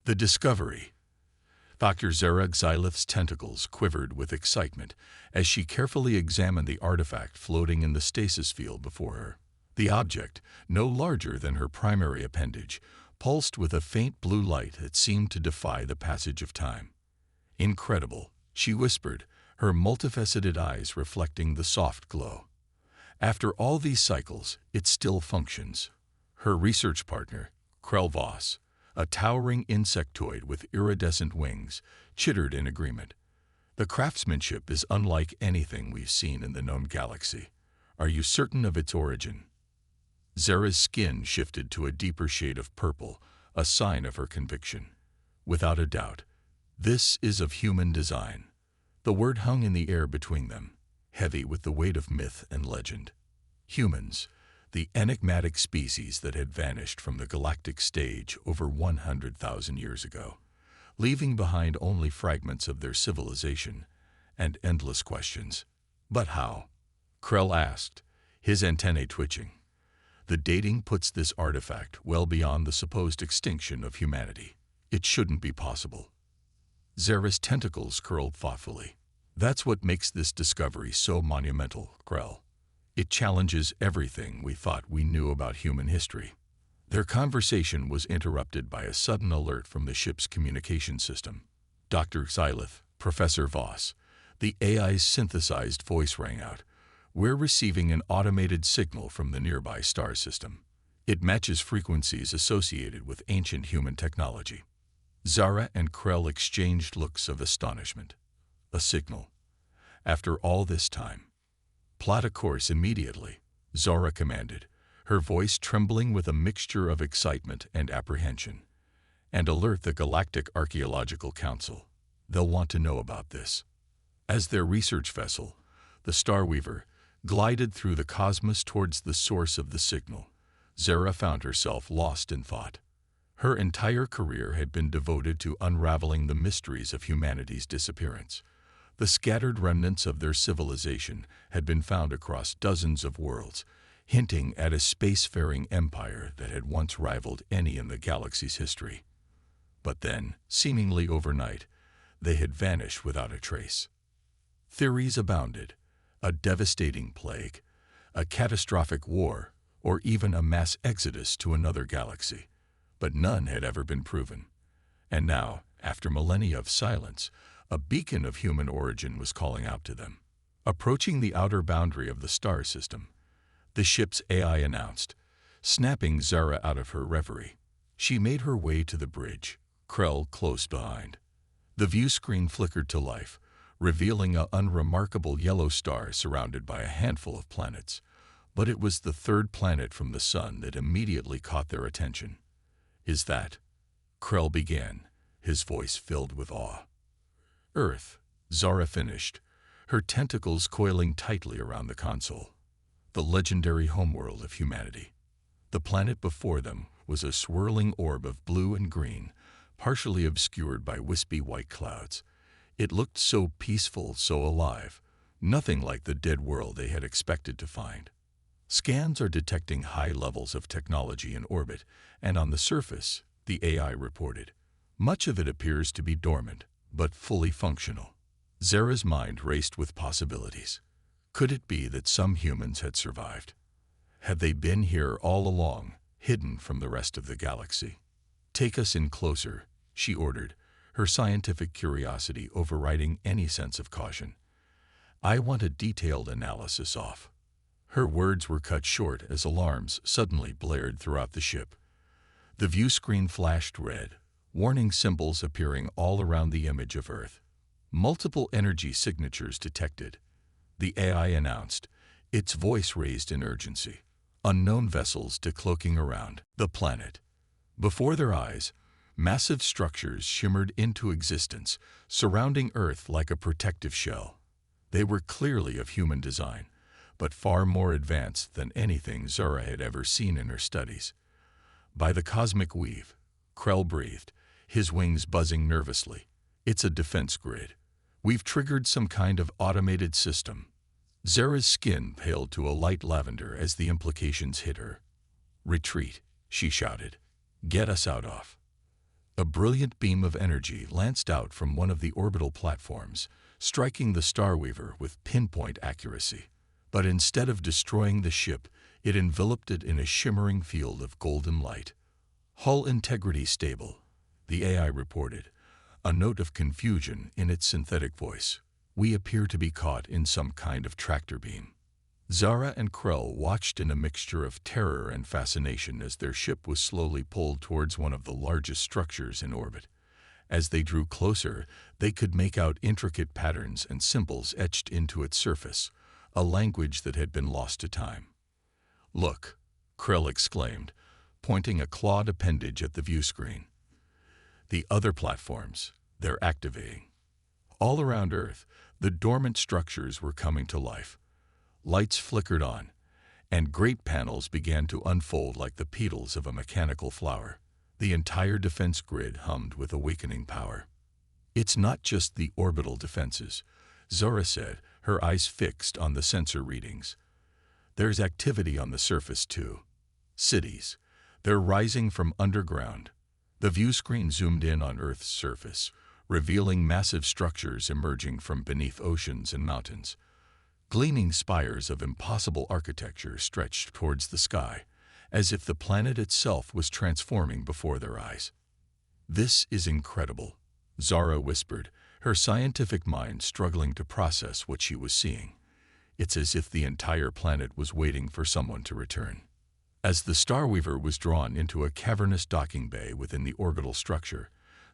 The discovery. Dr. Zara Xylith's tentacles quivered with excitement as she carefully examined the artifact floating in the stasis field before her. The object, no larger than her primary appendage, pulsed with a faint blue light that seemed to defy the passage of time. "Incredible," she whispered, her multifaceted eyes reflecting the soft glow. "After all these cycles, it still functions." Her research partner, Krell Voss, a towering insectoid with iridescent wings, chittered in agreement. "The craftsmanship is unlike anything we've seen in the known galaxy. Are you certain of its origin?" Zara's skin shifted to a deeper shade of purple, a sign of her conviction. "Without a doubt. This is of human design." The word hung in the air between them, heavy with the weight of myth and legend. Humans, the enigmatic species that had vanished from the galactic stage over 100,000 years ago, leaving behind only fragments of their civilization and endless questions. "But how?" Krell asked, his antennae twitching. "The dating puts this artifact well beyond the supposed extinction of humanity. It shouldn't be possible." Zara's tentacles curled thoughtfully. "That's what makes this discovery so monumental, Krell. It challenges everything we thought we knew about human history." Their conversation was interrupted by a sudden alert from the ship's communication system. "Dr. Xylith, Professor Voss," the AI's synthesized voice rang out. "We're receiving an automated signal from the nearby star system. It matches frequencies associated with ancient human technology." Zara and Krell exchanged looks of astonishment. A signal. After all this time. "Plot a course immediately," Zara commanded, her voice trembling with a mixture of excitement and apprehension. "And alert the Galactic Archaeological Council. They'll want to know about this." As their research vessel, the Starweaver, glided through the cosmos towards the source of the signal, Zara found herself lost in thought. Her entire career had been devoted to unraveling the mysteries of humanity's disappearance. The scattered remnants of their civilization had been found across dozens of worlds, hinting at a spacefaring empire that had once rivaled any in the galaxy's history. But then, seemingly overnight, they had vanished without a trace. Theories abounded: a devastating plague, a catastrophic war, or even a mass exodus to another galaxy. But none had ever been proven. And now, after millennia of silence, a beacon of human origin was calling out to them. Approaching the outer boundary of the star system, the ship's AI announced, snapping Zara out of her reverie. She made her way to the bridge, Krell close behind. The view screen flickered to life, revealing an unremarkable yellow star surrounded by a handful of planets. But it was the third planet from the sun that immediately caught their attention. "Is that?" Krell began, his voice filled with awe. "Earth," Zara finished, her tentacles coiling tightly around the console. "The legendary homeworld of humanity." The planet before them was a swirling orb of blue and green, partially obscured by wispy white clouds. It looked so peaceful, so alive, nothing like the dead world they had expected to find. "Scans are detecting high levels of technology in orbit, and on the surface," the AI reported. "Much of it appears to be dormant, but fully functional." Zara's mind raced with possibilities. Could it be that some humans had survived? Had they been here all along, hidden from the rest of the galaxy? "Take us in closer," she ordered, her scientific curiosity overriding any sense of caution. "I want a detailed analysis of." Her words were cut short as alarms suddenly blared throughout the ship. The view screen flashed red, warning symbols appearing all around the image of Earth. Multiple energy signatures detected, the AI announced, its voice raised in urgency. Unknown vessels decloaking around the planet. Before their eyes, massive structures shimmered into existence, surrounding Earth like a protective shell. They were clearly of human design, but far more advanced than anything Zara had ever seen in her studies. "By the cosmic weave," Krell breathed, his wings buzzing nervously. "It's a defense grid. We've triggered some kind of automated system." Zara's skin paled to a light lavender as the implications hit her. "Retreat," she shouted. "Get us out of." A brilliant beam of energy lanced out from one of the orbital platforms, striking the Starweaver with pinpoint accuracy. But instead of destroying the ship, it enveloped it in a shimmering field of golden light. "Hull integrity stable," the AI reported, a note of confusion in its synthetic voice. "We appear to be caught in some kind of tractor beam." Zara and Krell watched in a mixture of terror and fascination as their ship was slowly pulled towards one of the largest structures in orbit. As they drew closer, they could make out intricate patterns and symbols etched into its surface, a language that had been lost to time. "Look," Krell exclaimed, pointing a clawed appendage at the view screen. "The other platforms, they're activating." All around Earth, the dormant structures were coming to life. Lights flickered on, and great panels began to unfold like the petals of a mechanical flower. The entire defense grid hummed with awakening power. "It's not just the orbital defenses," Zora said, her eyes fixed on the sensor readings. "There's activity on the surface too. Cities, they're rising from underground." The view screen zoomed in on Earth's surface, revealing massive structures emerging from beneath oceans and mountains. Gleaming spires of impossible architecture stretched towards the sky, as if the planet itself was transforming before their eyes. "This is incredible," Zara whispered, her scientific mind struggling to process what she was seeing. "It's as if the entire planet was waiting for someone to return." As the Starweaver was drawn into a cavernous docking bay within the orbital structure,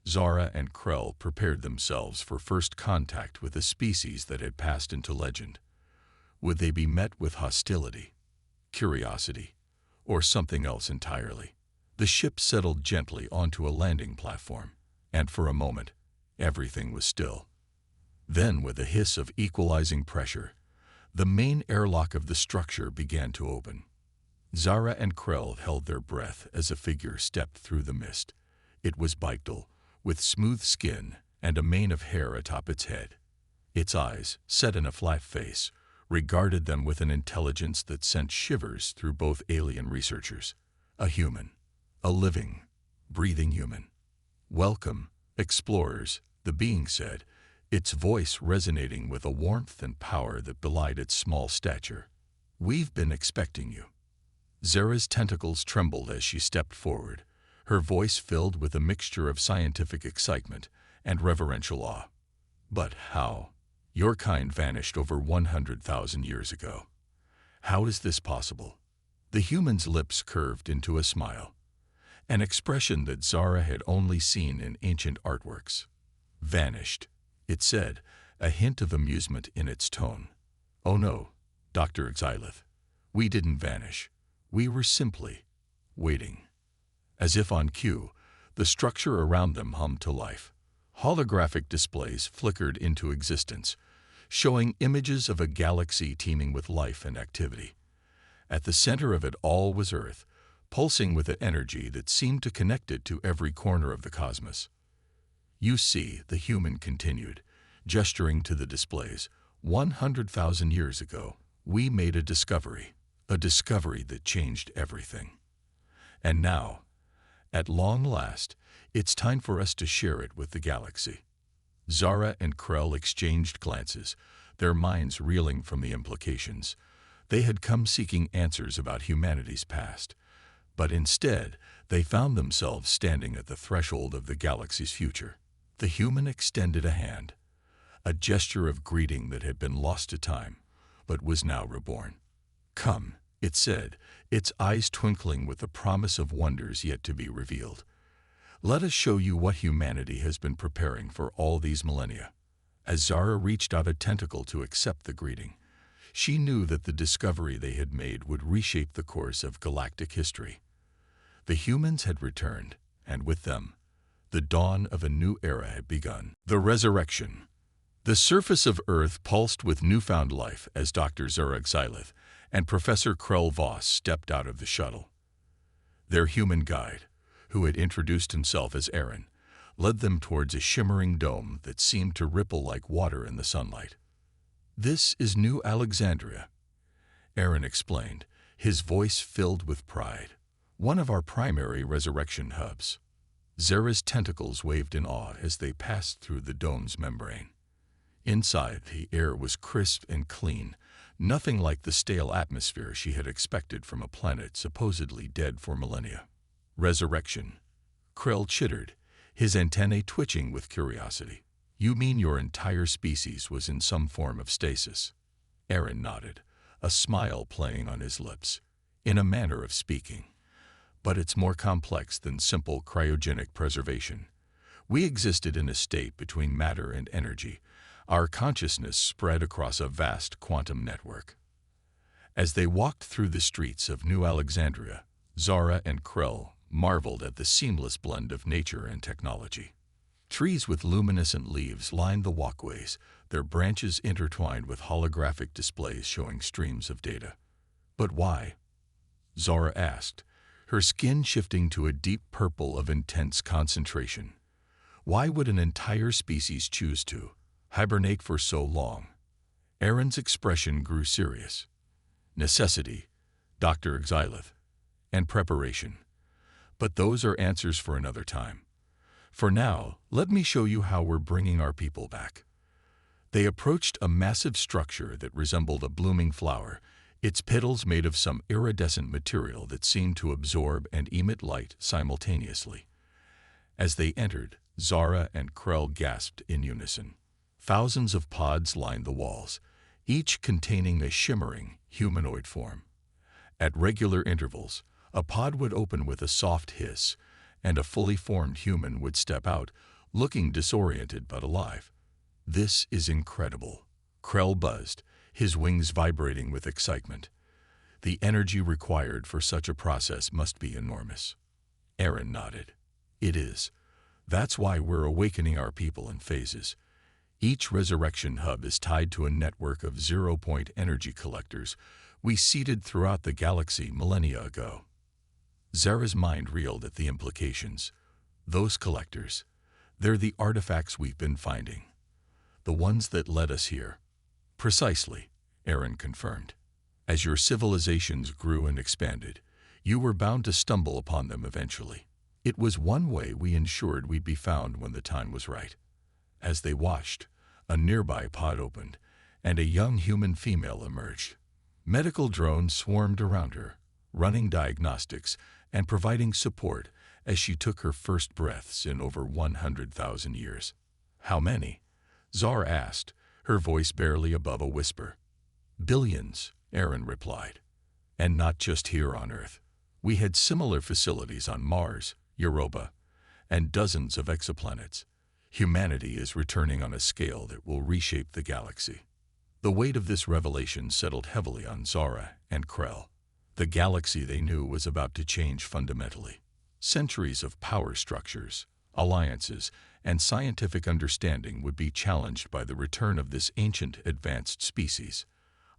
Zara and Krell prepared themselves for first contact with a species that had passed into legend. Would they be met with hostility, curiosity, or something else entirely? The ship settled gently onto a landing platform, and for a moment, everything was still. Then, with a hiss of equalizing pressure, the main airlock of the structure began to open. Zara and Krell held their breath as a figure stepped through the mist. It was Bictal, with smooth skin and a mane of hair atop its head. Its eyes, set in a flat face, regarded them with an intelligence that sent shivers through both alien researchers. A human. A living, breathing human. "Welcome, explorers," the being said, its voice resonating with a warmth and power that belied its small stature. "We've been expecting you." Zara's tentacles trembled as she stepped forward, her voice filled with a mixture of scientific excitement and reverential awe. "But how? Your kind vanished over 100,000 years ago. How is this possible?" The human's lips curved into a smile, an expression that Zara had only seen in ancient artworks. "Vanished," it said, a hint of amusement in its tone. "Oh no, Dr. Xylith. We didn't vanish. We were simply waiting." As if on cue, the structure around them hummed to life. Holographic displays flickered into existence, showing images of a galaxy teeming with life and activity. At the center of it all was Earth, pulsing with an energy that seemed to connect it to every corner of the cosmos. "You see," the human continued, gesturing to the displays, 100,000 years ago, we made a discovery that changed everything. And now, at long last, it's time for us to share it with the galaxy." Zara and Krell exchanged glances, their minds reeling from the implications. They had come seeking answers about humanity's past, but instead they found themselves standing at the threshold of the galaxy's future. The human extended a hand, a gesture of greeting that had been lost to time, but was now reborn. "Come," it said, its eyes twinkling with the promise of wonders yet to be revealed. "Let us show you what humanity has been preparing for all these millennia." As Zara reached out a tentacle to accept the greeting, she knew that the discovery they had made would reshape the course of galactic history. The humans had returned, and with them, the dawn of a new era had begun. The resurrection. The surface of Earth pulsed with newfound life as Dr. Zara Xylith and Professor Krell Voss stepped out of the shuttle. Their human guide, who had introduced himself as Aaron, led them towards a shimmering dome that seemed to ripple like water in the sunlight. "This is New Alexandria," Aaron explained, his voice filled with pride. "One of our primary resurrection hubs." Zera's tentacles waved in awe as they passed through the dome's membrane. Inside, the air was crisp and clean, nothing like the stale atmosphere she had expected from a planet supposedly dead for millennia. Resurrection. Krell chittered, his antennae twitching with curiosity. You mean your entire species was in some form of stasis? Aaron nodded, a smile playing on his lips, in a manner of speaking. But it's more complex than simple cryogenic preservation. We existed in a state between matter and energy. Our consciousness spread across a vast quantum network. As they walked through the streets of New Alexandria, Zara and Krell marveled at the seamless blend of nature and technology. Trees with luminescent leaves lined the walkways, their branches intertwined with holographic displays showing streams of data. But why? Zara asked, her skin shifting to a deep purple of intense concentration. Why would an entire species choose to hibernate for so long? Aaron's expression grew serious. Necessity, Dr. Xylith, and preparation. But those are answers for another time. For now, let me show you how we're bringing our people back. They approached a massive structure that resembled a blooming flower, its petals made of some iridescent material that seemed to absorb and emit light simultaneously. As they entered, Zara and Krell gasped in unison. Thousands of pods lined the walls, each containing a shimmering, humanoid form. At regular intervals, a pod would open with a soft hiss, and a fully formed human would step out, looking disoriented but alive. This is incredible. Krell buzzed, his wings vibrating with excitement. The energy required for such a process must be enormous. Aaron nodded. It is. That's why we're awakening our people in phases. Each resurrection hub is tied to a network of zero-point energy collectors we seeded throughout the galaxy millennia ago. Zara's mind reeled at the implications. Those collectors, they're the artifacts we've been finding. The ones that led us here. Precisely, Aaron confirmed. As your civilizations grew and expanded, you were bound to stumble upon them eventually. It was one way we ensured we'd be found when the time was right. As they watched, a nearby pod opened, and a young human female emerged. Medical drones swarmed around her, running diagnostics and providing support as she took her first breaths in over 100,000 years. How many? Zara asked, her voice barely above a whisper. Billions, Aaron replied. And not just here on Earth. We had similar facilities on Mars, Europa, and dozens of exoplanets. Humanity is returning on a scale that will reshape the galaxy. The weight of this revelation settled heavily on Zara and Krell. The galaxy they knew was about to change fundamentally. Centuries of power structures, alliances, and scientific understanding would be challenged by the return of this ancient, advanced species.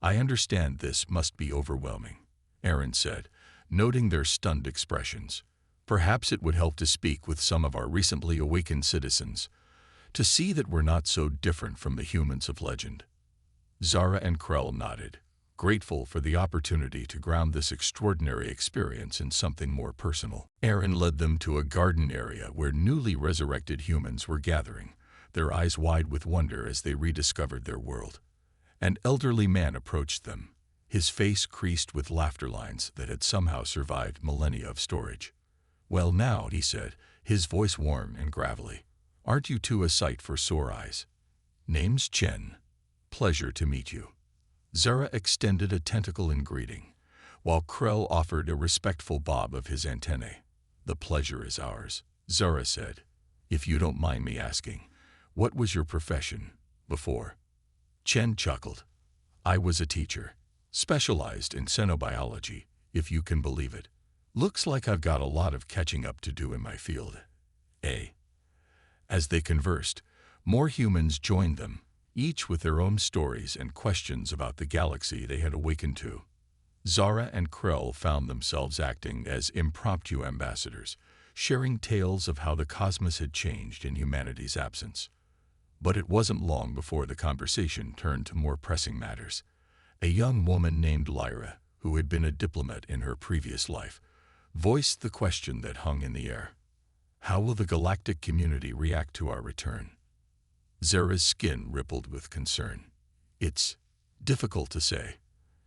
I understand this must be overwhelming, Aaron said, noting their stunned expressions. Perhaps it would help to speak with some of our recently awakened citizens, to see that we're not so different from the humans of legend. Zara and Krell nodded, grateful for the opportunity to ground this extraordinary experience in something more personal. Aaron led them to a garden area where newly resurrected humans were gathering, their eyes wide with wonder as they rediscovered their world. An elderly man approached them, his face creased with laughter lines that had somehow survived millennia of storage. Well now, he said, his voice warm and gravelly. Aren't you two a sight for sore eyes? Name's Chen. Pleasure to meet you. Zara extended a tentacle in greeting, while Krell offered a respectful bob of his antennae. The pleasure is ours, Zara said. If you don't mind me asking, what was your profession before? Chen chuckled. I was a teacher, specialized in xenobiology, if you can believe it. Looks like I've got a lot of catching up to do in my field. As they conversed, more humans joined them, each with their own stories and questions about the galaxy they had awakened to. Zara and Krell found themselves acting as impromptu ambassadors, sharing tales of how the cosmos had changed in humanity's absence. But it wasn't long before the conversation turned to more pressing matters. A young woman named Lyra, who had been a diplomat in her previous life, voiced the question that hung in the air. How will the galactic community react to our return? Zara's skin rippled with concern. It's difficult to say.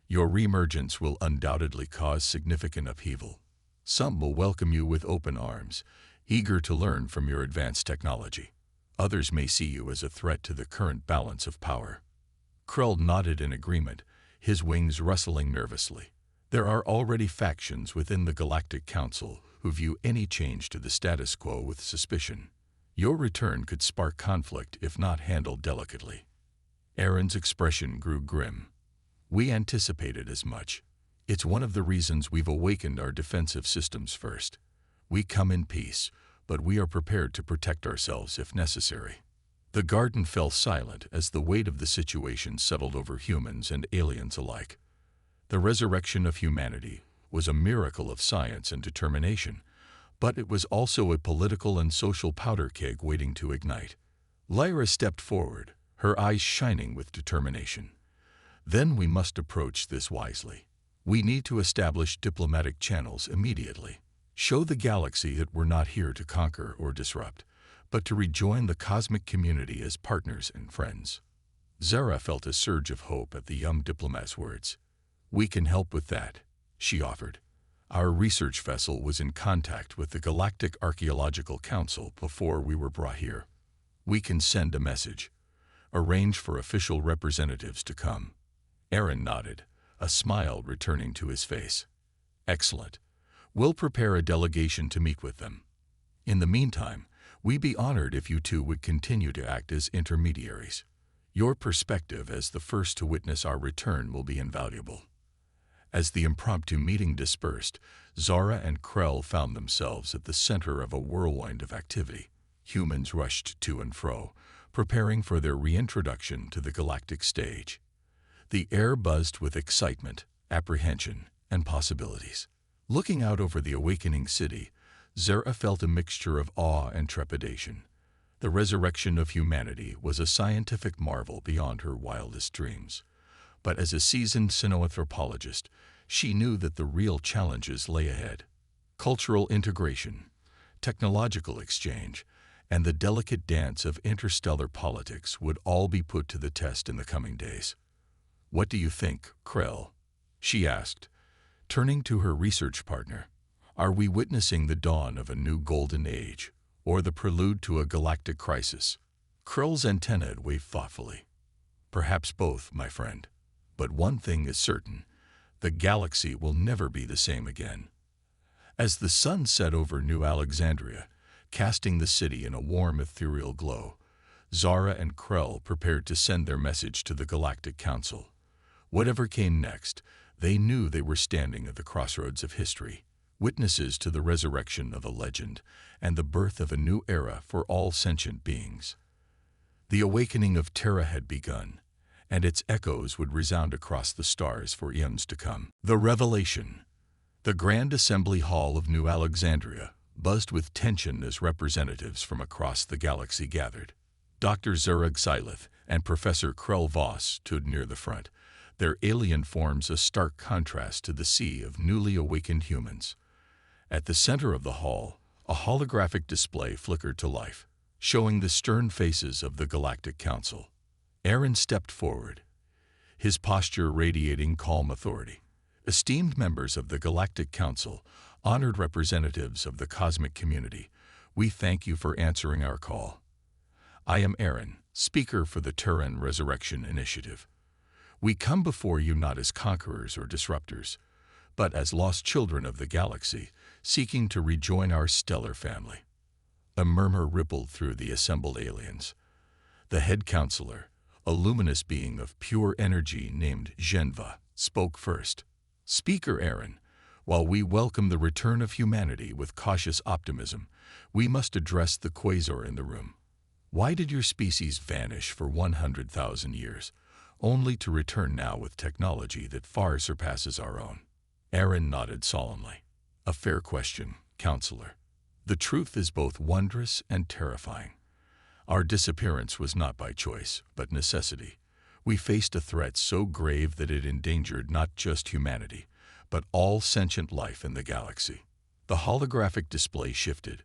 Your reemergence will undoubtedly cause significant upheaval. Some will welcome you with open arms, eager to learn from your advanced technology. Others may see you as a threat to the current balance of power. Krell nodded in agreement, his wings rustling nervously. There are already factions within the Galactic Council who view any change to the status quo with suspicion. Your return could spark conflict if not handled delicately. Aaron's expression grew grim. We anticipated as much. It's one of the reasons we've awakened our defensive systems first. We come in peace, but we are prepared to protect ourselves if necessary. The garden fell silent as the weight of the situation settled over humans and aliens alike. The resurrection of humanity was a miracle of science and determination, but it was also a political and social powder keg waiting to ignite. Lyra stepped forward, her eyes shining with determination. Then we must approach this wisely. We need to establish diplomatic channels immediately. Show the galaxy that we're not here to conquer or disrupt, but to rejoin the cosmic community as partners and friends. Zara felt a surge of hope at the young diplomat's words. We can help with that, she offered. Our research vessel was in contact with the Galactic Archaeological Council before we were brought here. We can send a message. Arrange for official representatives to come. Aaron nodded, a smile returning to his face. Excellent. We'll prepare a delegation to meet with them. In the meantime, we'd be honored if you two would continue to act as intermediaries. Your perspective as the first to witness our return will be invaluable. As the impromptu meeting dispersed, Zara and Krell found themselves at the center of a whirlwind of activity. Humans rushed to and fro, preparing for their reintroduction to the galactic stage. The air buzzed with excitement, apprehension, and possibilities. Looking out over the awakening city, Zara felt a mixture of awe and trepidation. The resurrection of humanity was a scientific marvel beyond her wildest dreams. But as a seasoned cynoanthropologist, she knew that the real challenges lay ahead. Cultural integration, technological exchange, and the delicate dance of interstellar politics would all be put to the test in the coming days. What do you think, Krell? She asked, turning to her research partner. Are we witnessing the dawn of a new golden age, or the prelude to a galactic crisis? Krell's antennae waved thoughtfully. Perhaps both, my friend. But one thing is certain, the galaxy will never be the same again. As the sun set over New Alexandria, casting the city in a warm ethereal glow, Zara and Krell prepared to send their message to the Galactic Council. Whatever came next, they knew they were standing at the crossroads of history, witnesses to the resurrection of a legend and the birth of a new era for all sentient beings. The awakening of Terra had begun, and its echoes would resound across the stars for eons to come. The revelation. The Grand Assembly Hall of New Alexandria buzzed with tension as representatives from across the galaxy gathered. Dr. Zurag Sylith and Professor Krell Voss stood near the front, their alien forms a stark contrast to the sea of newly awakened humans. At the center of the hall, a holographic display flickered to life, showing the stern faces of the Galactic Council. Aaron stepped forward, his posture radiating calm authority. Esteemed members of the Galactic Council, honored representatives of the cosmic community, we thank you for answering our call. I am Aaron, speaker for the Terran Resurrection Initiative. We come before you not as conquerors or disruptors, but as lost children of the galaxy, seeking to rejoin our stellar family. A murmur rippled through the assembled aliens. The head counselor, a luminous being of pure energy named Genva, spoke first. Speaker Aaron, while we welcome the return of humanity with cautious optimism, we must address the quasar in the room. Why did your species vanish for 100,000 years, only to return now with technology that far surpasses our own? Aaron nodded solemnly. A fair question, counselor. The truth is both wondrous and terrifying. Our disappearance was not by choice, but necessity. We faced a threat so grave that it endangered not just humanity, but all sentient life in the galaxy. The holographic display shifted,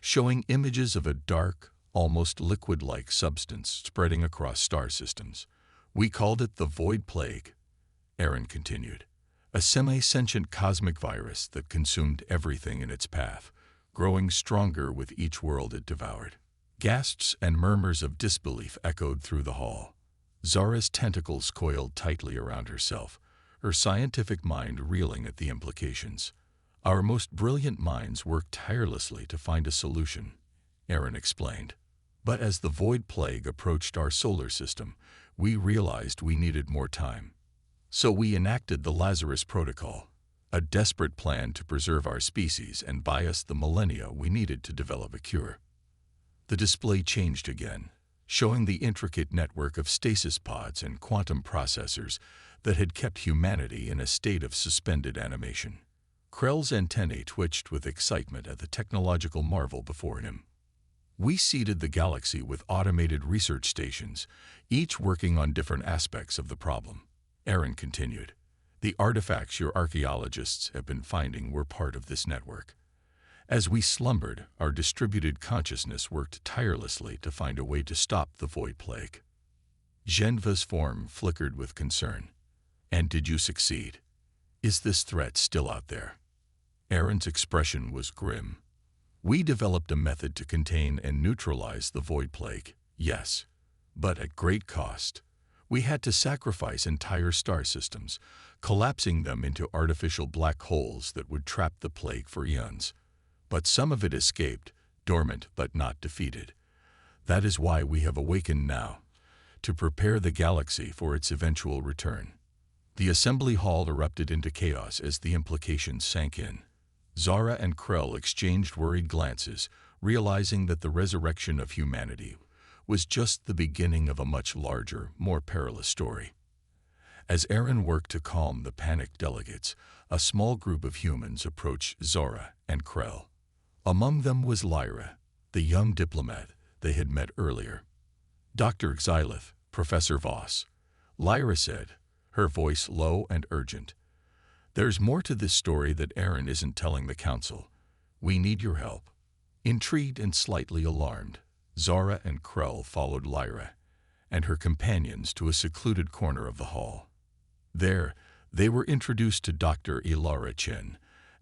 showing images of a dark, almost liquid-like substance spreading across star systems. We called it the Void Plague, Aaron continued, a semi-sentient cosmic virus that consumed everything in its path, growing stronger with each world it devoured. Gasps and murmurs of disbelief echoed through the hall. Zara's tentacles coiled tightly around herself, her scientific mind reeling at the implications. Our most brilliant minds worked tirelessly to find a solution, Aaron explained. But as the Void Plague approached our solar system, we realized we needed more time. So we enacted the Lazarus Protocol, a desperate plan to preserve our species and buy us the millennia we needed to develop a cure. The display changed again, showing the intricate network of stasis pods and quantum processors that had kept humanity in a state of suspended animation. Krell's antennae twitched with excitement at the technological marvel before him. We seeded the galaxy with automated research stations, each working on different aspects of the problem. Aaron continued. The artifacts your archaeologists have been finding were part of this network. As we slumbered, our distributed consciousness worked tirelessly to find a way to stop the Void Plague. Genva's form flickered with concern. And did you succeed? Is this threat still out there? Aaron's expression was grim. We developed a method to contain and neutralize the Void Plague, yes, but at great cost. We had to sacrifice entire star systems, collapsing them into artificial black holes that would trap the plague for eons. But some of it escaped, dormant but not defeated. That is why we have awakened now, to prepare the galaxy for its eventual return. The assembly hall erupted into chaos as the implications sank in. Zara and Krell exchanged worried glances, realizing that the resurrection of humanity was just the beginning of a much larger, more perilous story. As Aaron worked to calm the panicked delegates, a small group of humans approached Zara and Krell. Among them was Lyra, the young diplomat they had met earlier. Dr. Xylith, Professor Voss, Lyra said, her voice low and urgent. There's more to this story that Aaron isn't telling the council. We need your help. Intrigued and slightly alarmed, Zara and Krell followed Lyra and her companions to a secluded corner of the hall. There, they were introduced to Dr. Ilara Chen,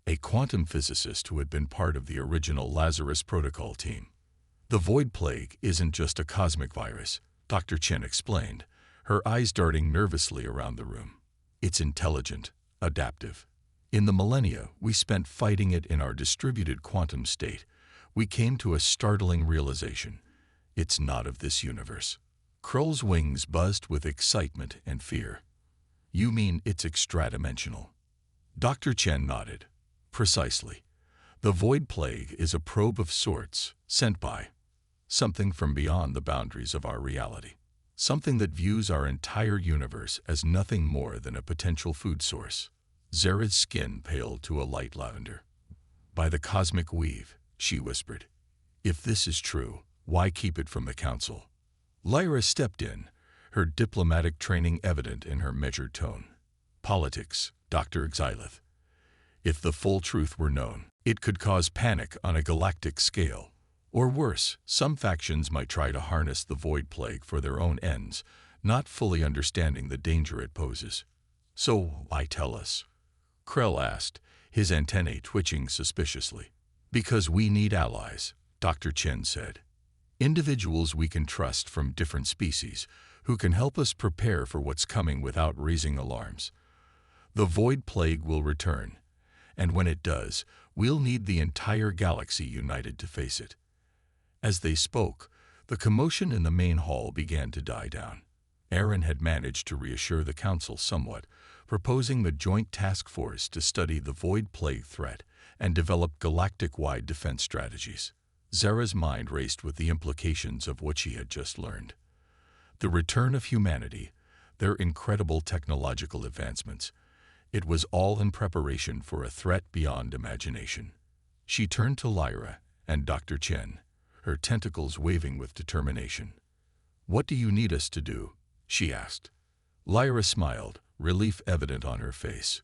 a quantum physicist who had been part of the original Lazarus Protocol team. The Void Plague isn't just a cosmic virus, Dr. Chen explained, her eyes darting nervously around the room. It's intelligent, adaptive. In the millennia we spent fighting it in our distributed quantum state, we came to a startling realization. It's not of this universe. Krell's wings buzzed with excitement and fear. You mean it's extra-dimensional? Dr. Chen nodded. Precisely. The Void Plague is a probe of sorts, sent by something from beyond the boundaries of our reality. Something that views our entire universe as nothing more than a potential food source. Zara's skin paled to a light lavender. By the cosmic weave, she whispered. If this is true, why keep it from the council? Lyra stepped in, her diplomatic training evident in her measured tone. Politics, Dr. Xylith. If the full truth were known, it could cause panic on a galactic scale. Or worse, some factions might try to harness the Void Plague for their own ends, not fully understanding the danger it poses. So why tell us? Krell asked, his antennae twitching suspiciously. Because we need allies, Dr. Chen said. Individuals we can trust from different species, who can help us prepare for what's coming without raising alarms. The Void Plague will return, and when it does, we'll need the entire galaxy united to face it. As they spoke, the commotion in the main hall began to die down. Aaron had managed to reassure the council somewhat, proposing the joint task force to study the Void Plague threat and develop galactic-wide defense strategies. Zara's mind raced with the implications of what she had just learned. The return of humanity, their incredible technological advancements, it was all in preparation for a threat beyond imagination. She turned to Lyra and Dr. Chen, her tentacles waving with determination. What do you need us to do? She asked. Lyra smiled, relief evident on her face.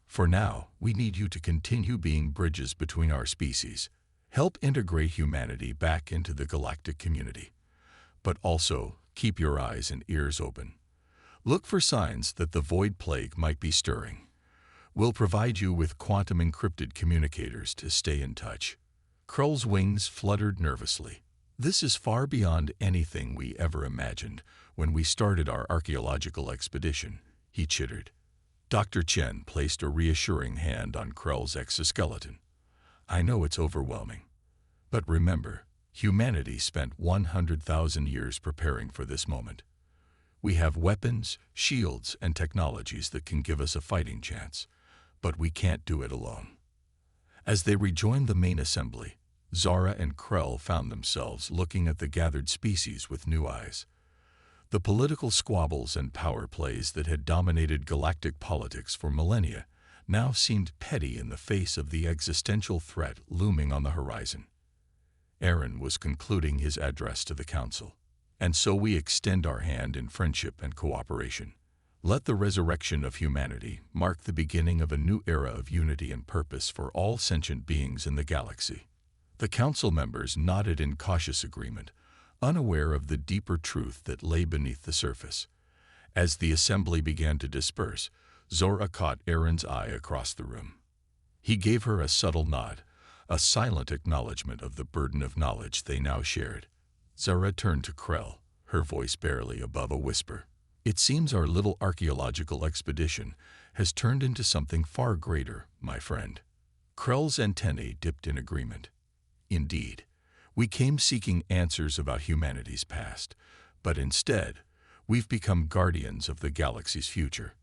For now, we need you to continue being bridges between our species, Help integrate humanity back into the galactic community. But also, keep your eyes and ears open. Look for signs that the Void Plague might be stirring. We'll provide you with quantum-encrypted communicators to stay in touch. Krull's wings fluttered nervously. This is far beyond anything we ever imagined when we started our archaeological expedition, he chittered. Dr. Chen placed a reassuring hand on Krull's exoskeleton. I know it's overwhelming. But remember, humanity spent 100,000 years preparing for this moment. We have weapons, shields, and technologies that can give us a fighting chance, but we can't do it alone. As they rejoined the main assembly, Zara and Krull found themselves looking at the gathered species with new eyes. The political squabbles and power plays that had dominated galactic politics for millennia now seemed petty in the face of the existential threat looming on the horizon. Aaron was concluding his address to the council. And so we extend our hand in friendship and cooperation. Let the resurrection of humanity mark the beginning of a new era of unity and purpose for all sentient beings in the galaxy. The council members nodded in cautious agreement, unaware of the deeper truth that lay beneath the surface. As the assembly began to disperse, Zora caught Aaron's eye across the room. He gave her a subtle nod, a silent acknowledgement of the burden of knowledge they now shared. Zara turned to Krull, her voice barely above a whisper. It seems our little archaeological expedition has turned into something far greater, my friend. Krull's antennae dipped in agreement. Indeed, we came seeking answers about humanity's past, but instead, we've become guardians of the galaxy's future.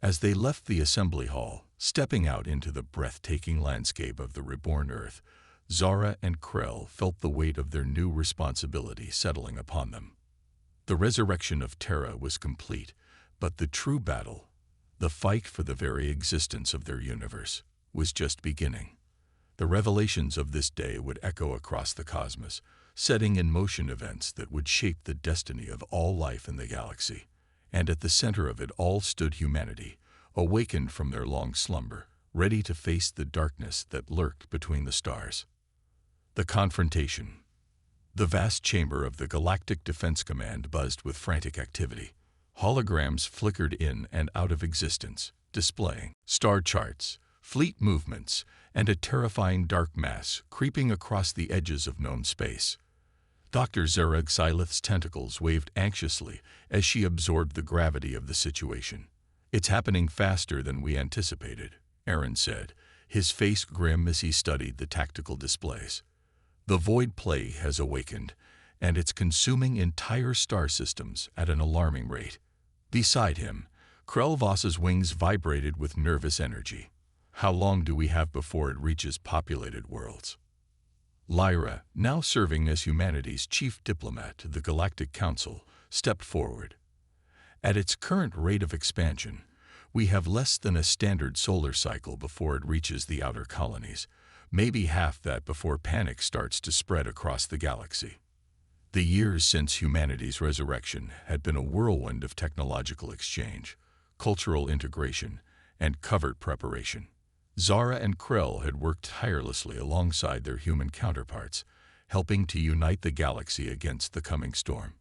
As they left the assembly hall, stepping out into the breathtaking landscape of the reborn Earth, Zara and Krull felt the weight of their new responsibility settling upon them. The resurrection of Terra was complete, but the true battle, the fight for the very existence of their universe, was just beginning. The revelations of this day would echo across the cosmos, setting in motion events that would shape the destiny of all life in the galaxy. And at the center of it all stood humanity, awakened from their long slumber, ready to face the darkness that lurked between the stars. The confrontation. The vast chamber of the Galactic Defense Command buzzed with frantic activity. Holograms flickered in and out of existence, displaying star charts, fleet movements, and a terrifying dark mass creeping across the edges of known space. Dr. Zerug Sylith's tentacles waved anxiously as she absorbed the gravity of the situation. It's happening faster than we anticipated, Aaron said, his face grim as he studied the tactical displays. The Void Plague has awakened, and it's consuming entire star systems at an alarming rate. Beside him, Krell-Voss's wings vibrated with nervous energy. How long do we have before it reaches populated worlds? Lyra, now serving as humanity's chief diplomat to the Galactic Council, stepped forward. At its current rate of expansion, we have less than a standard solar cycle before it reaches the outer colonies, maybe half that before panic starts to spread across the galaxy. The years since humanity's resurrection had been a whirlwind of technological exchange, cultural integration, and covert preparation. Zara and Krell had worked tirelessly alongside their human counterparts, helping to unite the galaxy against the coming storm.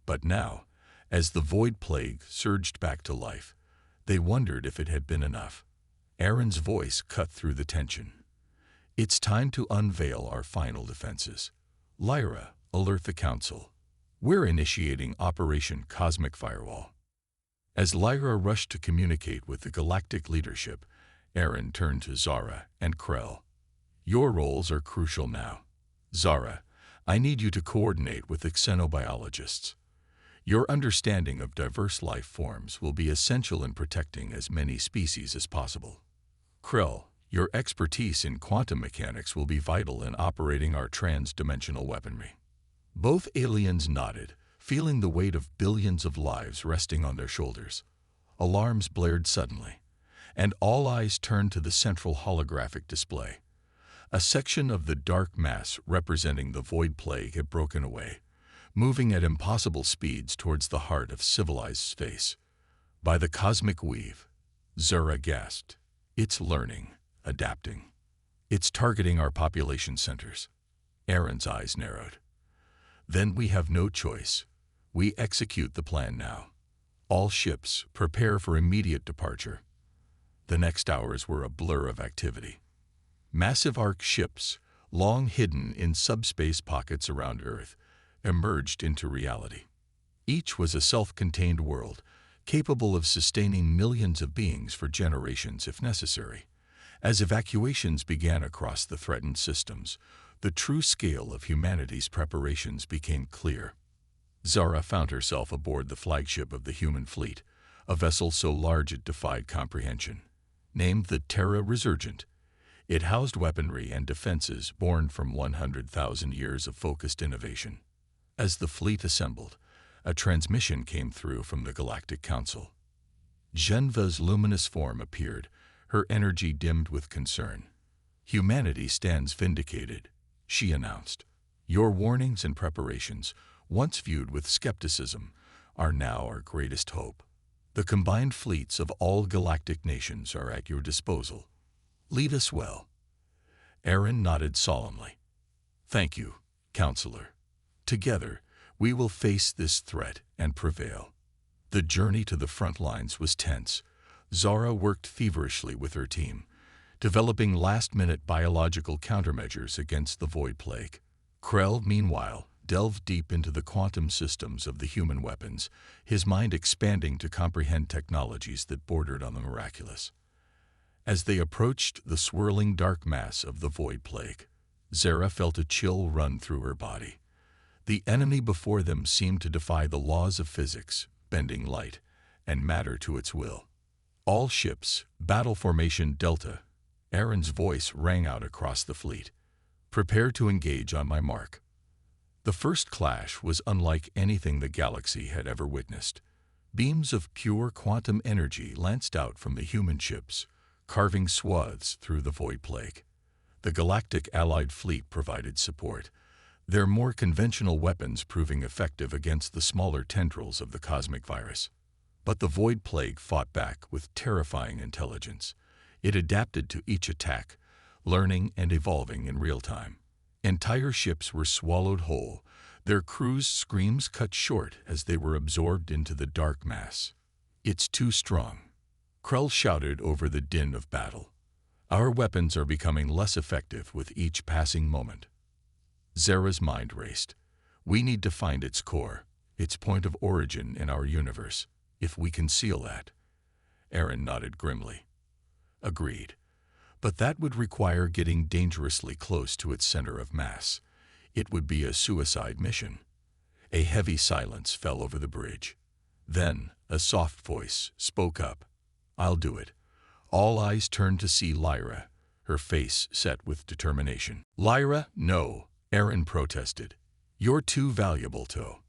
But now, as the Void Plague surged back to life, they wondered if it had been enough. Aaron's voice cut through the tension. It's time to unveil our final defenses. Lyra, alert the Council. We're initiating Operation Cosmic Firewall. As Lyra rushed to communicate with the galactic leadership, Aaron turned to Zara and Krell. Your roles are crucial now. Zara, I need you to coordinate with the xenobiologists. Your understanding of diverse life forms will be essential in protecting as many species as possible. Krell, your expertise in quantum mechanics will be vital in operating our trans-dimensional weaponry. Both aliens nodded, feeling the weight of billions of lives resting on their shoulders. Alarms blared suddenly, and all eyes turned to the central holographic display. A section of the dark mass representing the Void Plague had broken away, moving at impossible speeds towards the heart of civilized space. By the cosmic weave, Zura gasped. It's learning, adapting. It's targeting our population centers. Aaron's eyes narrowed. Then we have no choice. We execute the plan now. All ships prepare for immediate departure. The next hours were a blur of activity. Massive arc ships, long hidden in subspace pockets around Earth, emerged into reality. Each was a self-contained world, capable of sustaining millions of beings for generations if necessary. As evacuations began across the threatened systems, the true scale of humanity's preparations became clear. Zara found herself aboard the flagship of the human fleet, a vessel so large it defied comprehension. Named the Terra Resurgent, it housed weaponry and defenses born from 100,000 years of focused innovation. As the fleet assembled, a transmission came through from the Galactic Council. Genva's luminous form appeared, her energy dimmed with concern. "Humanity stands vindicated," she announced. "Your warnings and preparations, once viewed with skepticism, are now our greatest hope. The combined fleets of all galactic nations are at your disposal. Lead us well." Aaron nodded solemnly. "Thank you, Counselor. Together, we will face this threat and prevail." The journey to the front lines was tense. Zara worked feverishly with her team, developing last-minute biological countermeasures against the Void Plague. Krell, meanwhile, delved deep into the quantum systems of the human weapons, his mind expanding to comprehend technologies that bordered on the miraculous. As they approached the swirling dark mass of the Void Plague, Zara felt a chill run through her body. The enemy before them seemed to defy the laws of physics, bending light and matter to its will. "All ships, battle formation Delta." Aaron's voice rang out across the fleet. "Prepare to engage on my mark." The first clash was unlike anything the galaxy had ever witnessed. Beams of pure quantum energy lanced out from the human ships, carving swaths through the Void Plague. The Galactic Allied Fleet provided support, their more conventional weapons proving effective against the smaller tendrils of the cosmic virus. But the Void Plague fought back with terrifying intelligence. It adapted to each attack, learning and evolving in real time. Entire ships were swallowed whole, their crews' screams cut short as they were absorbed into the dark mass. "It's too strong," Krell shouted over the din of battle. "Our weapons are becoming less effective with each passing moment." Zara's mind raced. "We need to find its core, its point of origin in our universe. If we conceal that." Aaron nodded grimly. "Agreed. But that would require getting dangerously close to its center of mass. It would be a suicide mission." A heavy silence fell over the bridge. Then a soft voice spoke up. "I'll do it." All eyes turned to see Lyra, her face set with determination. "Lyra, no," Aaron protested. "You're too valuable to."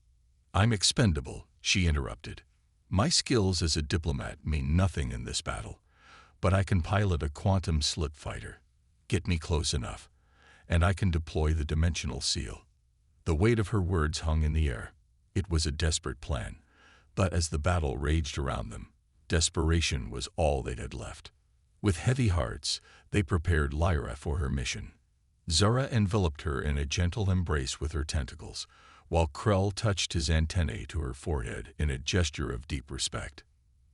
"I'm expendable," she interrupted. "My skills as a diplomat mean nothing in this battle, but I can pilot a quantum slit fighter. Get me close enough, and I can deploy the dimensional seal." The weight of her words hung in the air. It was a desperate plan, but as the battle raged around them, desperation was all they had left. With heavy hearts, they prepared Lyra for her mission. Zara enveloped her in a gentle embrace with her tentacles, while Krell touched his antennae to her forehead in a gesture of deep respect.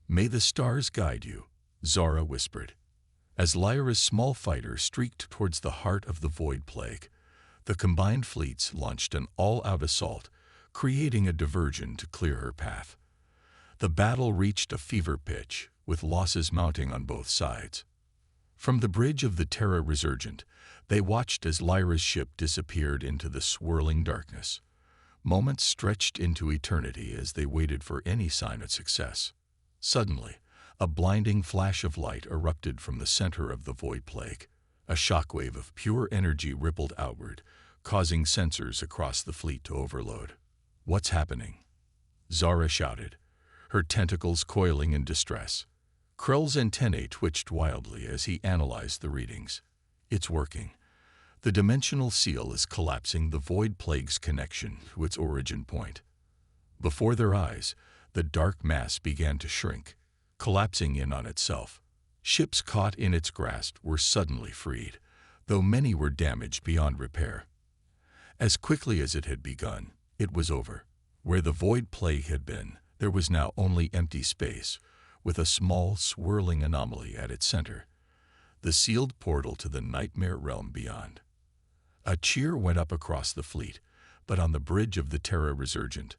"May the stars guide you," Zara whispered. As Lyra's small fighter streaked towards the heart of the Void Plague, the combined fleets launched an all-out assault, creating a diversion to clear her path. The battle reached a fever pitch, with losses mounting on both sides. From the bridge of the Terra Resurgent, they watched as Lyra's ship disappeared into the swirling darkness. Moments stretched into eternity as they waited for any sign of success. Suddenly, a blinding flash of light erupted from the center of the Void Plague. A shockwave of pure energy rippled outward, causing sensors across the fleet to overload. "What's happening?" Zara shouted, her tentacles coiling in distress. Krell's antennae twitched wildly as he analyzed the readings. "It's working. The dimensional seal is collapsing the Void Plague's connection to its origin point." Before their eyes, the dark mass began to shrink, collapsing in on itself. Ships caught in its grasp were suddenly freed, though many were damaged beyond repair. As quickly as it had begun, it was over. Where the void plague had been, there was now only empty space, with a small, swirling anomaly at its center, the sealed portal to the nightmare realm beyond. A cheer went up across the fleet, but on the bridge of the Terra Resurgent,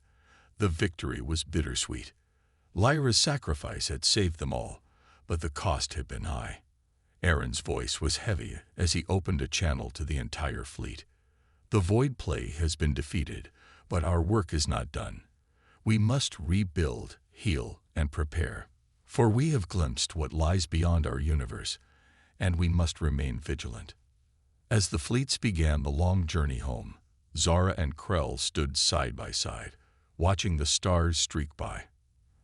the victory was bittersweet. Lyra's sacrifice had saved them all, but the cost had been high. Aaron's voice was heavy as he opened a channel to the entire fleet. The void plague has been defeated, but our work is not done. We must rebuild, heal, and prepare. For we have glimpsed what lies beyond our universe, and we must remain vigilant. As the fleets began the long journey home, Zara and Krell stood side by side, watching the stars streak by.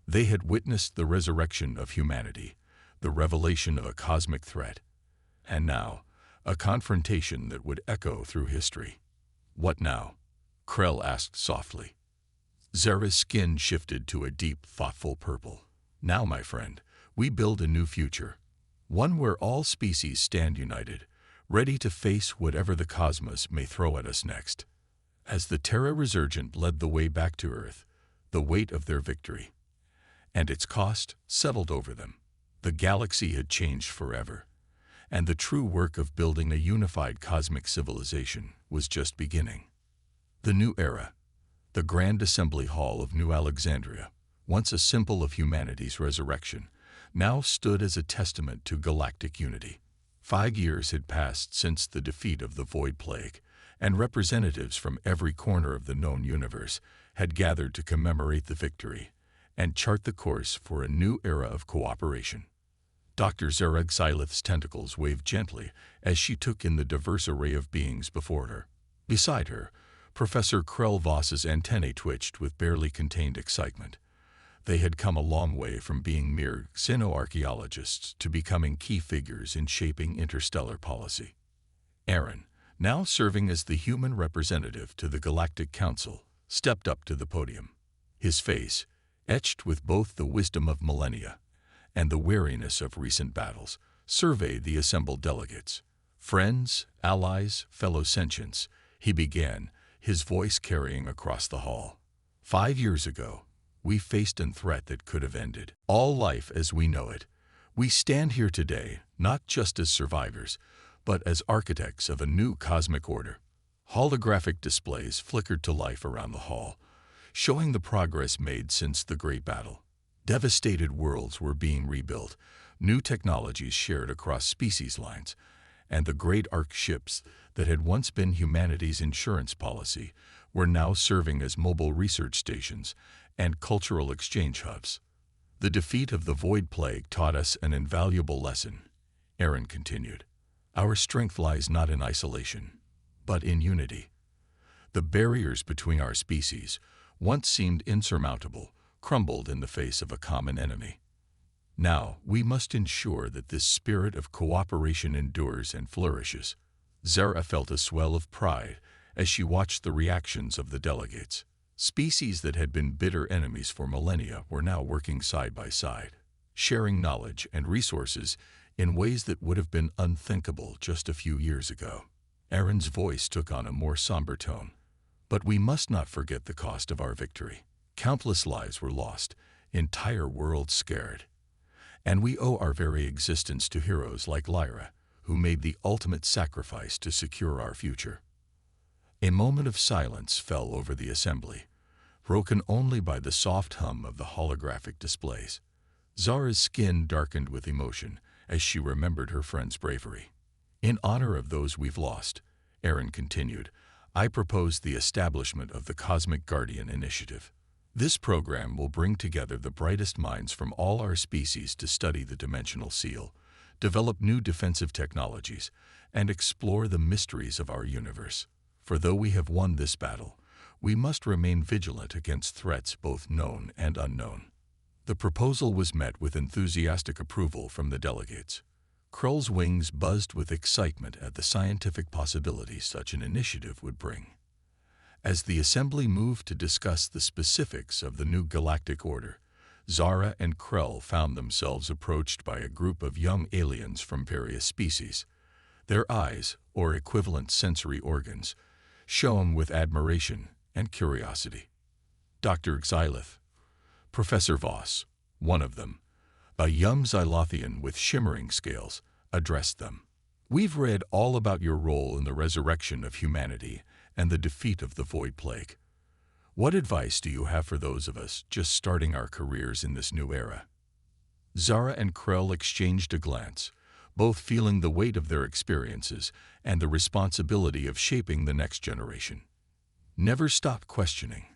They had witnessed the resurrection of humanity, the revelation of a cosmic threat, and now, a confrontation that would echo through history. "What now?" Krell asked softly. Zara's skin shifted to a deep, thoughtful purple. "Now, my friend, we build a new future, one where all species stand united, ready to face whatever the cosmos may throw at us next." As the Terra Resurgent led the way back to Earth, the weight of their victory and its cost settled over them. The galaxy had changed forever, and the true work of building a unified cosmic civilization was just beginning. The new era, the Grand Assembly Hall of New Alexandria, once a symbol of humanity's resurrection, now stood as a testament to galactic unity. 5 years had passed since the defeat of the Void Plague, and representatives from every corner of the known universe had gathered to commemorate the victory and chart the course for a new era of cooperation. Dr. Zerug Xylith's tentacles waved gently as she took in the diverse array of beings before her. Beside her, Professor Krell Voss's antennae twitched with barely contained excitement. They had come a long way from being mere xenoarchaeologists to becoming key figures in shaping interstellar policy. Aaron, now serving as the human representative to the Galactic Council, stepped up to the podium. His face, etched with both the wisdom of millennia and the weariness of recent battles, surveyed the assembled delegates. "Friends, allies, fellow sentients," he began, his voice carrying across the hall. "5 years ago, we faced a threat that could have ended all life as we know it. We stand here today not just as survivors, but as architects of a new cosmic order." Holographic displays flickered to life around the hall, showing the progress made since the Great Battle. Devastated worlds were being rebuilt, new technologies shared across species lines, and the great arc ships that had once been humanity's insurance policy were now serving as mobile research stations and cultural exchange hubs. "The defeat of the Void Plague taught us an invaluable lesson," Aaron continued. "Our strength lies not in isolation, but in unity. The barriers between our species, once seemed insurmountable, crumbled in the face of a common enemy. Now, we must ensure that this spirit of cooperation endures and flourishes." Zara felt a swell of pride as she watched the reactions of the delegates. Species that had been bitter enemies for millennia were now working side by side, sharing knowledge and resources in ways that would have been unthinkable just a few years ago. Aaron's voice took on a more somber tone. "But we must not forget the cost of our victory. Countless lives were lost, entire worlds scared. And we owe our very existence to heroes like Lyra, who made the ultimate sacrifice to secure our future." A moment of silence fell over the assembly, broken only by the soft hum of the holographic displays. Zara's skin darkened with emotion as she remembered her friend's bravery. "In honor of those we've lost," Aaron continued, "I propose the establishment of the Cosmic Guardian Initiative. This program will bring together the brightest minds from all our species to study the dimensional seal, develop new defensive technologies, and explore the mysteries of our universe. For though we have won this battle, we must remain vigilant against threats both known and unknown." The proposal was met with enthusiastic approval from the delegates. Krull's wings buzzed with excitement at the scientific possibilities such an initiative would bring. As the assembly moved to discuss the specifics of the new galactic order, Zara and Krell found themselves approached by a group of young aliens from various species. Their eyes, or equivalent sensory organs, shone with admiration and curiosity. Dr. Xylith, Professor Voss, one of them, a young Xylothian with shimmering scales, addressed them. "We've read all about your role in the resurrection of humanity and the defeat of the Void Plague. What advice do you have for those of us just starting our careers in this new era?" Zara and Krell exchanged a glance, both feeling the weight of their experiences and the responsibility of shaping the next generation. "Never stop questioning,"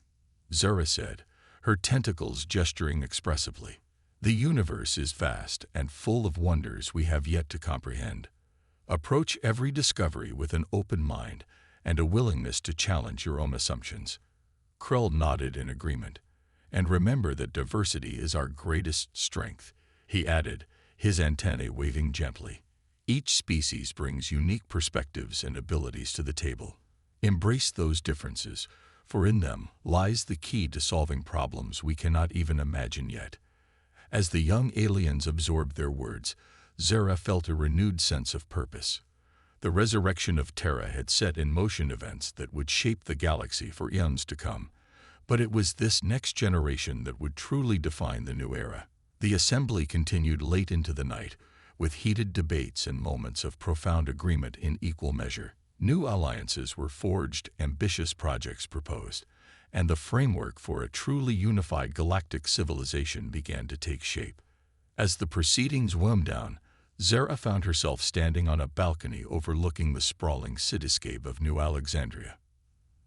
Zara said, her tentacles gesturing expressively. "The universe is vast and full of wonders we have yet to comprehend. Approach every discovery with an open mind and a willingness to challenge your own assumptions." Krell nodded in agreement. "And remember that diversity is our greatest strength," he added, his antennae waving gently. "Each species brings unique perspectives and abilities to the table. Embrace those differences, for in them lies the key to solving problems we cannot even imagine yet." As the young aliens absorbed their words, Zara felt a renewed sense of purpose. The resurrection of Terra had set in motion events that would shape the galaxy for eons to come, but it was this next generation that would truly define the new era. The assembly continued late into the night, with heated debates and moments of profound agreement in equal measure. New alliances were forged, ambitious projects proposed, and the framework for a truly unified galactic civilization began to take shape. As the proceedings wound down, Zara found herself standing on a balcony overlooking the sprawling cityscape of New Alexandria.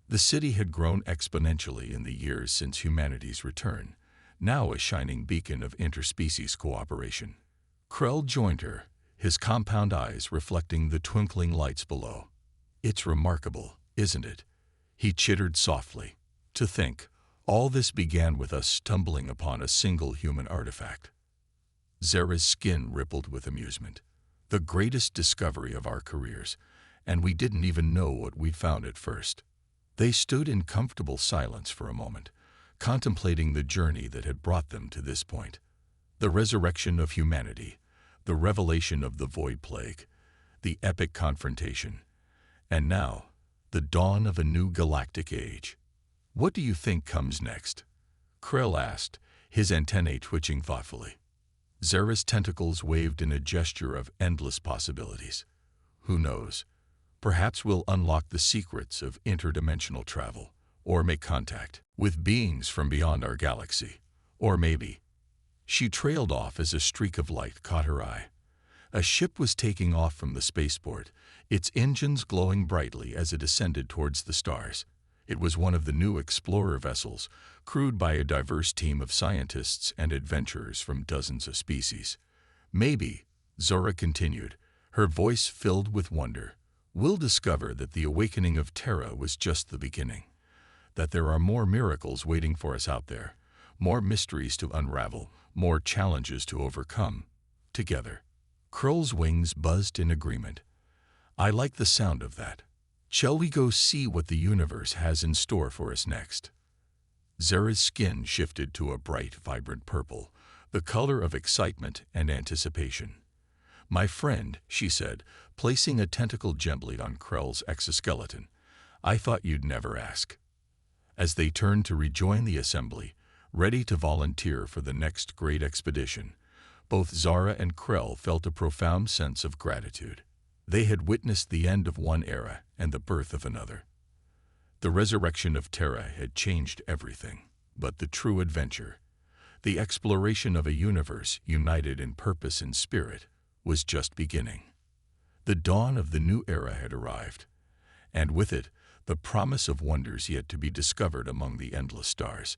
The city had grown exponentially in the years since humanity's return, now a shining beacon of interspecies cooperation. Krell joined her, his compound eyes reflecting the twinkling lights below. "It's remarkable, isn't it?" he chittered softly. "To think, all this began with us stumbling upon a single human artifact." Zara's skin rippled with amusement. "The greatest discovery of our careers, and we didn't even know what we'd found at first." They stood in comfortable silence for a moment, contemplating the journey that had brought them to this point. The resurrection of humanity, the revelation of the Void Plague, the epic confrontation, and now, the dawn of a new galactic age. "What do you think comes next?" Krell asked, his antennae twitching thoughtfully. Zara's tentacles waved in a gesture of endless possibilities. "Who knows? Perhaps we'll unlock the secrets of interdimensional travel, or make contact with beings from beyond our galaxy. Or maybe—" She trailed off as a streak of light caught her eye. A ship was taking off from the spaceport, its engines glowing brightly as it ascended towards the stars. It was one of the new explorer vessels, crewed by a diverse team of scientists and adventurers from dozens of species. "Maybe," Zora continued, her voice filled with wonder, "we'll discover that the awakening of Terra was just the beginning. That there are more miracles waiting for us out there, more mysteries to unravel, more challenges to overcome. Together." Krell's wings buzzed in agreement. "I like the sound of that. Shall we go see what the universe has in store for us next?" Zara's skin shifted to a bright, vibrant purple, the color of excitement and anticipation. "My friend," she said, placing a tentacle gently on Krell's exoskeleton, "I thought you'd never ask." As they turned to rejoin the assembly, ready to volunteer for the next great expedition, both Zara and Krell felt a profound sense of gratitude. They had witnessed the end of one era and the birth of another. The resurrection of Terra had changed everything, but the true adventure, the exploration of a universe united in purpose and spirit, was just beginning. The dawn of the new era had arrived, and with it, the promise of wonders yet to be discovered among the endless stars.